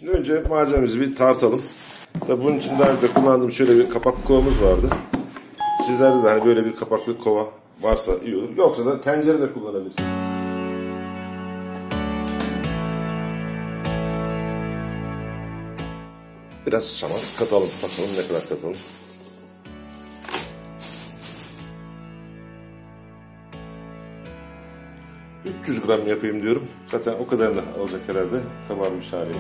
Şimdi önce malzememizi bir tartalım. Tabii bunun için daha önce kullandığım şöyle bir kapaklı kovamız vardı. Sizlerde de hani böyle bir kapaklı kova varsa iyi olur. Yoksa da tencere de kullanabilirsiniz. Biraz saman katalım. Bakalım ne kadar katalım. ...300 gram yapayım diyorum. Zaten o kadarını alacak herhalde kabarmış halini.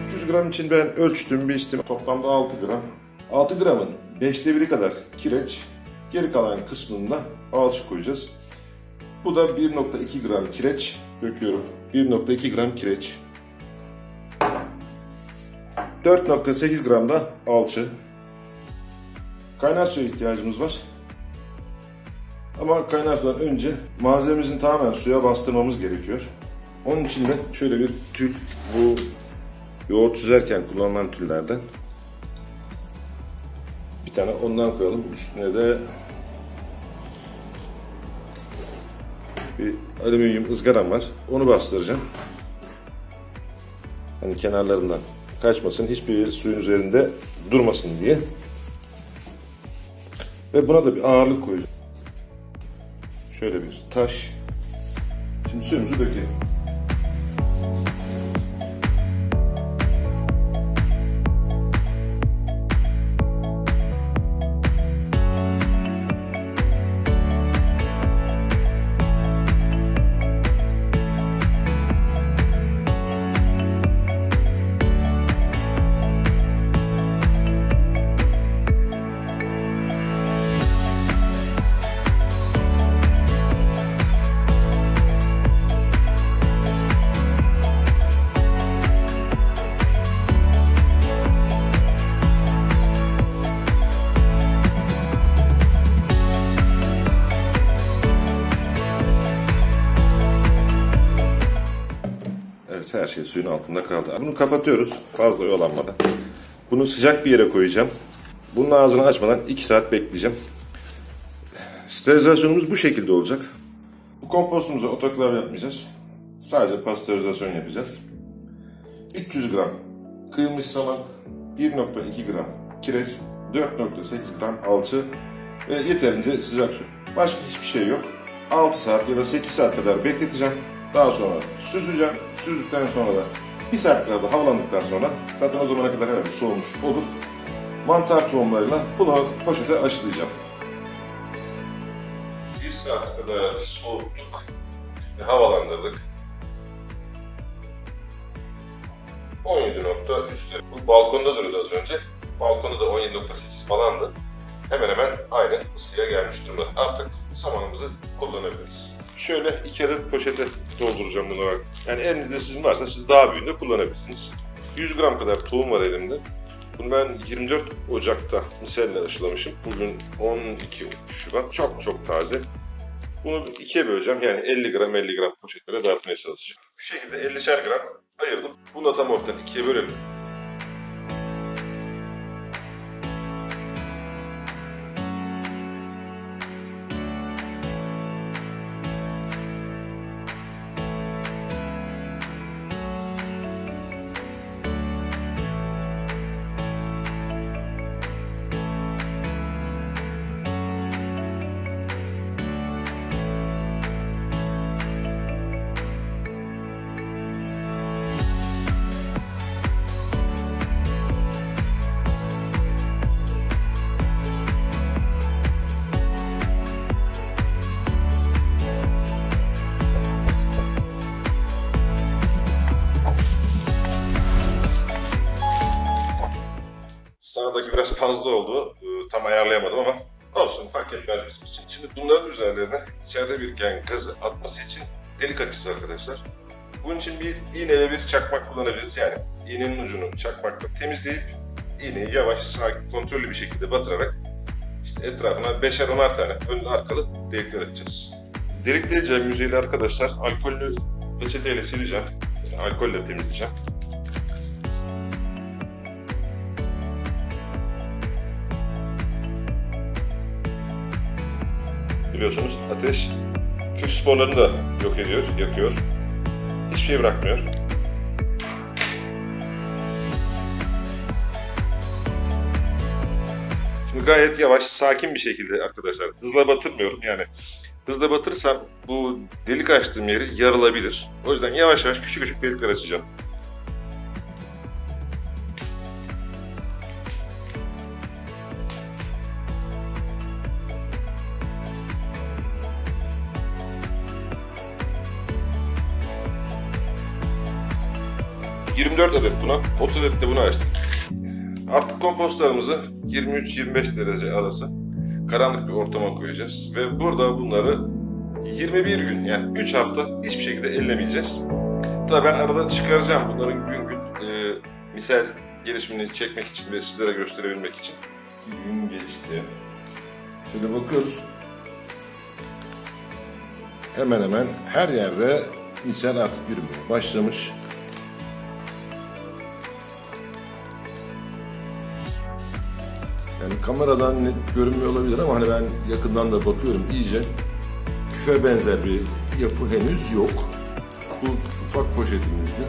300 gram için ben ölçtüm, biçtim. Toplamda 6 gram. 6 gramın 5'te 1'i kadar kireç. Geri kalan kısmında alçı koyacağız. Bu da 1,2 gram kireç döküyorum. 1,2 gram kireç. 4,8 gram da alçı. Kaynar suya ihtiyacımız var. Ama kaynar sudan önce malzememizin tamamen suya bastırmamız gerekiyor. Onun için de şöyle bir tül, bu yoğurt süzerken kullanılan tüllerden bir tane ondan koyalım. Üstüne de bir alüminyum ızgaram var. Onu bastıracağım. Hani kenarlarından kaçmasın, hiçbir suyun üzerinde durmasın diye. Ve buna da bir ağırlık koyacağım. Şöyle bir taş. Şimdi suyumuzu dökelim. Her şey suyun altında kaldı. Bunu kapatıyoruz fazla oyalanmadan. Bunu sıcak bir yere koyacağım. Bunun ağzını açmadan 2 saat bekleyeceğim. Sterilizasyonumuz bu şekilde olacak. Bu kompostumuza otoklav yapmayacağız. Sadece pastörizasyon yapacağız. 300 gram kıyılmış saman, 1,2 gram kireç, 4,8 gram alçı ve yeterince sıcak su. Başka hiçbir şey yok. 6 saat ya da 8 saat kadar bekleteceğim. Daha sonra süzeceğim. Süzdükten sonra da 1 saat kadar da havalandıktan sonra zaten o zamana kadar herhalde soğumuş olur. Mantar tohumlarıyla bunu poşete aşılayacağım. 1 saat kadar soğuttuk ve havalandırdık. 17 nokta üstü. Bu balkonda duruyordu az önce. Balkonda da 17,8 falandı. Hemen hemen aynı ısıya gelmiş durumda. Artık samanımızı kullanabiliriz. Şöyle 2 adet poşete dolduracağım bunu. Yani elinizde sizin varsa siz daha büyüğünde kullanabilirsiniz. 100 gram kadar tohum var elimde. Bunu ben 24 Ocak'ta miselle aşılamışım. Bugün 12 Şubat. Çok taze. Bunu 2'ye böleceğim. Yani 50 gram poşetlere dağıtmaya çalışacağım. Bu şekilde 50'şer gram ayırdım. Bunu da tam ortadan 2'ye bölelim. Sağdaki biraz fazla oldu. Tam ayarlayamadım ama olsun, fark etmez bizim için. Şimdi bunların üzerlerine içeride biriken gazı atması için delik açacağız arkadaşlar. Bunun için bir iğne ve bir çakmak kullanabiliriz. Yani iğnenin ucunu çakmakla temizleyip iğneyi yavaş, sakin, kontrollü bir şekilde batırarak işte etrafına 5'er 10'ar tane önlü arkalı delikler açacağız. Delikleyeceğim yüzeyi arkadaşlar alkollü peçeteyle sileceğim. Yani alkolle temizleyeceğim. biliyorsunuz ateş küf sporlarını da yok ediyor, yakıyor. Hiçbir şey bırakmıyor. Şimdi gayet yavaş, sakin bir şekilde arkadaşlar. Hızla batırmıyorum yani. Hızla batırırsam bu delik açtığım yeri yarılabilir. O yüzden yavaş yavaş küçük küçük delikler açacağım. ...24 adet buna, 30 adet de buna açtık. Artık kompostlarımızı 23-25 derece arası karanlık bir ortama koyacağız. Ve burada bunları 21 gün yani 3 hafta hiçbir şekilde ellemeyeceğiz. Tabii ben arada çıkaracağım bunların gün gün misal gelişimini çekmek için ve sizlere gösterebilmek için. Gün geçti. Şöyle bakıyoruz. Hemen hemen her yerde misal artık yürümeye başlamış. Yani kameradan net görünmüyor olabilir ama hani ben yakından da bakıyorum iyice küfe benzer bir yapı henüz yok. Bu ufak poşetimizde.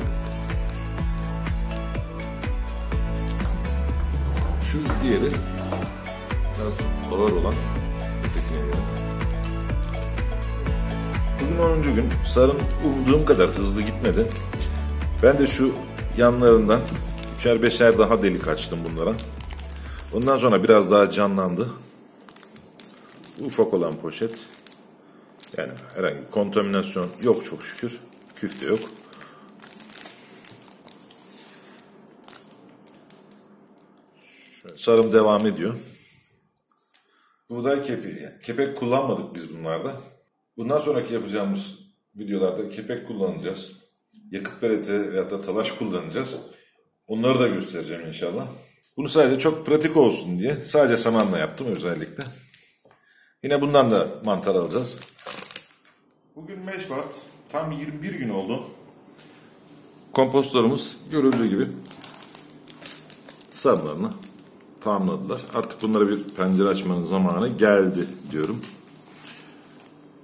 Şu diğeri biraz ağır olan ötekine göre. Bugün 10. gün. Sarım umduğum kadar hızlı gitmedi. Ben de şu yanlarından 3'er 5'er daha delik açtım bunlara. Ondan sonra biraz daha canlandı. Ufak olan poşet. Yani herhangi bir kontaminasyon yok çok şükür. Küf de yok. Şöyle, sarım devam ediyor. Buğday kepeği. Kepek kullanmadık biz bunlarda. Bundan sonraki yapacağımız videolarda kepek kullanacağız. Yakıt peleti veya da talaş kullanacağız. Onları da göstereceğim inşallah. Bunu sadece çok pratik olsun diye sadece samanla yaptım özellikle. Yine bundan da mantar alacağız. Bugün 5 Mart. Tam 21 gün oldu. Kompostlarımız görüldüğü gibi sarılarını tamamladılar. Artık bunlara bir pencere açmanın zamanı geldi diyorum.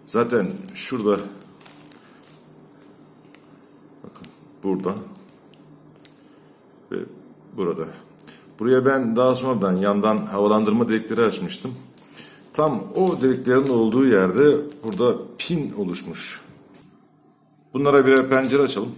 Zaten şurada bakın burada ve burada. Buraya ben daha sonradan yandan havalandırma delikleri açmıştım. Tam o deliklerin olduğu yerde burada pin oluşmuş. Bunlara birer pencere açalım.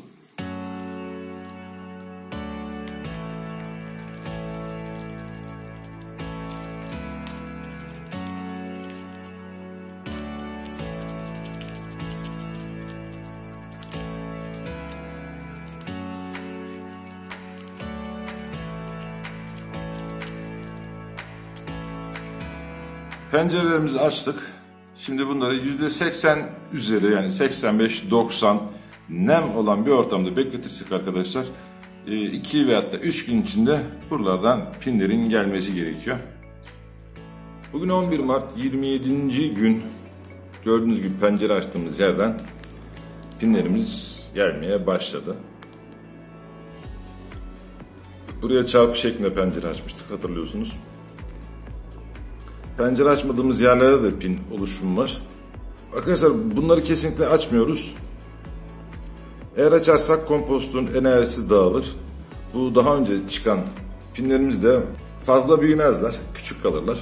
Pencerelerimizi açtık. Şimdi bunları %80 üzeri yani 85-90 nem olan bir ortamda bekletirsek arkadaşlar 2 veyahut da 3 gün içinde buralardan pinlerin gelmesi gerekiyor. Bugün 11 Mart 27. gün. Gördüğünüz gibi pencere açtığımız yerden pinlerimiz gelmeye başladı. Buraya çarpı şeklinde pencere açmıştık hatırlıyorsunuz. Pencere açmadığımız yerlerde de pin oluşumu var. Arkadaşlar bunları kesinlikle açmıyoruz. Eğer açarsak kompostun enerjisi dağılır. Bu daha önce çıkan pinlerimiz de fazla büyümezler, küçük kalırlar.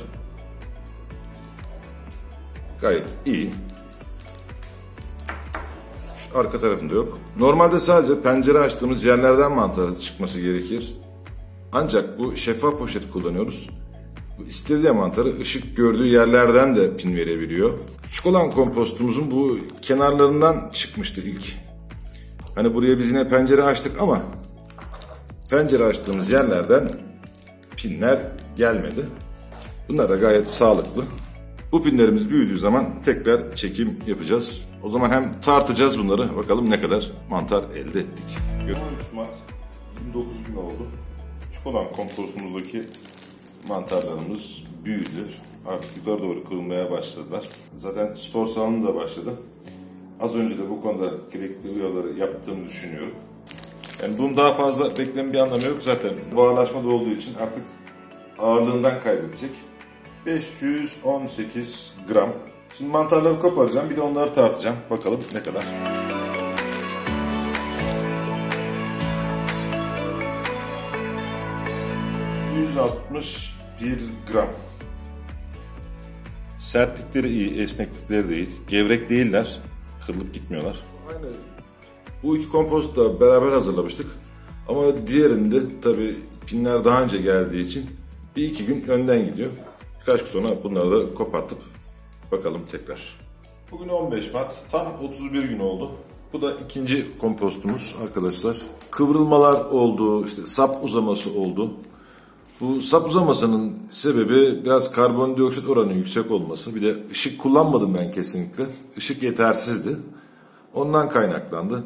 Gayet iyi. Şu arka tarafında yok. Normalde sadece pencere açtığımız yerlerden mantarı çıkması gerekir. Ancak bu şeffaf poşet kullanıyoruz. Bu istiridye mantarı ışık gördüğü yerlerden de pin verebiliyor. Küçük olan kompostumuzun bu kenarlarından çıkmıştı ilk. Hani buraya biz yine pencere açtık ama pencere açtığımız yerlerden pinler gelmedi. Bunlar da gayet sağlıklı. Bu pinlerimiz büyüdüğü zaman tekrar çekim yapacağız. O zaman hem tartacağız bunları, bakalım ne kadar mantar elde ettik. 13 Mart 29 gün oldu. Küçük olan kompostumuzdaki mantarlarımız büyüdü. Artık yukarı doğru kırılmaya başladılar. Zaten spor salonu da başladı. Az önce de bu konuda gerekli uyarıları yaptığımı düşünüyorum. Yani bunun daha fazla beklemenin bir anlamı yok. Zaten buharlaşma da olduğu için artık ağırlığından kaybedecek. 518 gram Şimdi mantarları koparacağım, bir de onları tartacağım. Bakalım ne kadar. ...161 gram. Sertlikleri iyi, esneklikleri de iyi. Gevrek değiller, kırılıp gitmiyorlar. Aynı. Bu iki kompostu da beraber hazırlamıştık. Ama diğerinde tabii pinler daha önce geldiği için bir iki gün önden gidiyor. Birkaç gün sonra bunları da kopartıp bakalım tekrar. Bugün 15 Mart, tam 31 gün oldu. Bu da ikinci kompostumuz arkadaşlar. Kıvrılmalar oldu, işte sap uzaması oldu. Bu sap uzamasının sebebi biraz karbondioksit oranı yüksek olması. Bir de ışık kullanmadım ben kesinlikle. Işık yetersizdi. Ondan kaynaklandı.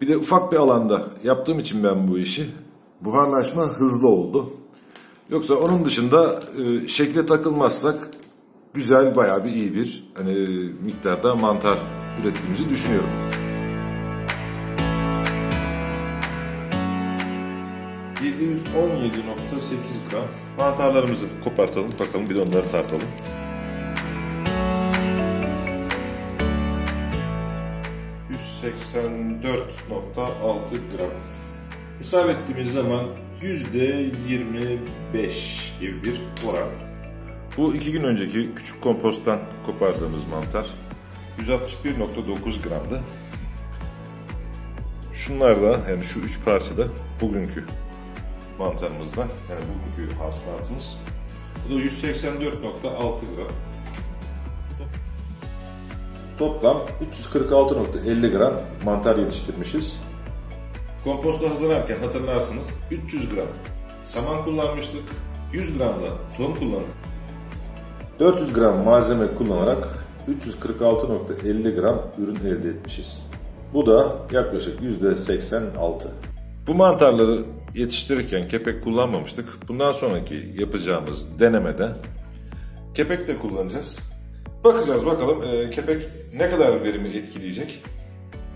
Bir de ufak bir alanda yaptığım için ben bu işi, buharlaşma hızlı oldu. Yoksa onun dışında şekle takılmazsak güzel, bayağı bir iyi bir miktarda mantar ürettiğimizi düşünüyorum. ...717,8 gram mantarlarımızı kopartalım, bakalım bir de onları tartalım. ...184,6 gram. Hesap ettiğimiz zaman %25 gibi bir oran. Bu 2 gün önceki küçük komposttan kopardığımız mantar 161,9 gramdı. Şunlar da, yani şu 3 parça da bugünkü mantarımızdan, yani bugünkü hasılatımız. Bu da 184,6 gram. Toplam 346,50 gram mantar yetiştirmişiz. Kompostu hazırlarken hatırlarsınız 300 gram saman kullanmıştık, 100 gram da tohum kullandık. 400 gram malzeme kullanarak 346,50 gram ürün elde etmişiz. Bu da yaklaşık %86. Bu mantarları yetiştirirken kepek kullanmamıştık. Bundan sonraki yapacağımız denemede kepek de kullanacağız. Bakacağız bakalım kepek ne kadar verimi etkileyecek.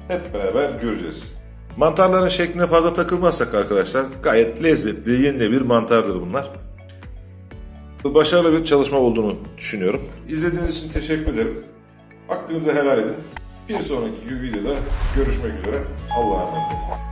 Hep beraber göreceğiz. Mantarların şekline fazla takılmazsak arkadaşlar gayet lezzetli, yenilebilir mantardır bunlar. Başarılı bir çalışma olduğunu düşünüyorum. İzlediğiniz için teşekkür ederim. Hakkınızı helal edin. Bir sonraki videoda görüşmek üzere. Allah'a emanet olun.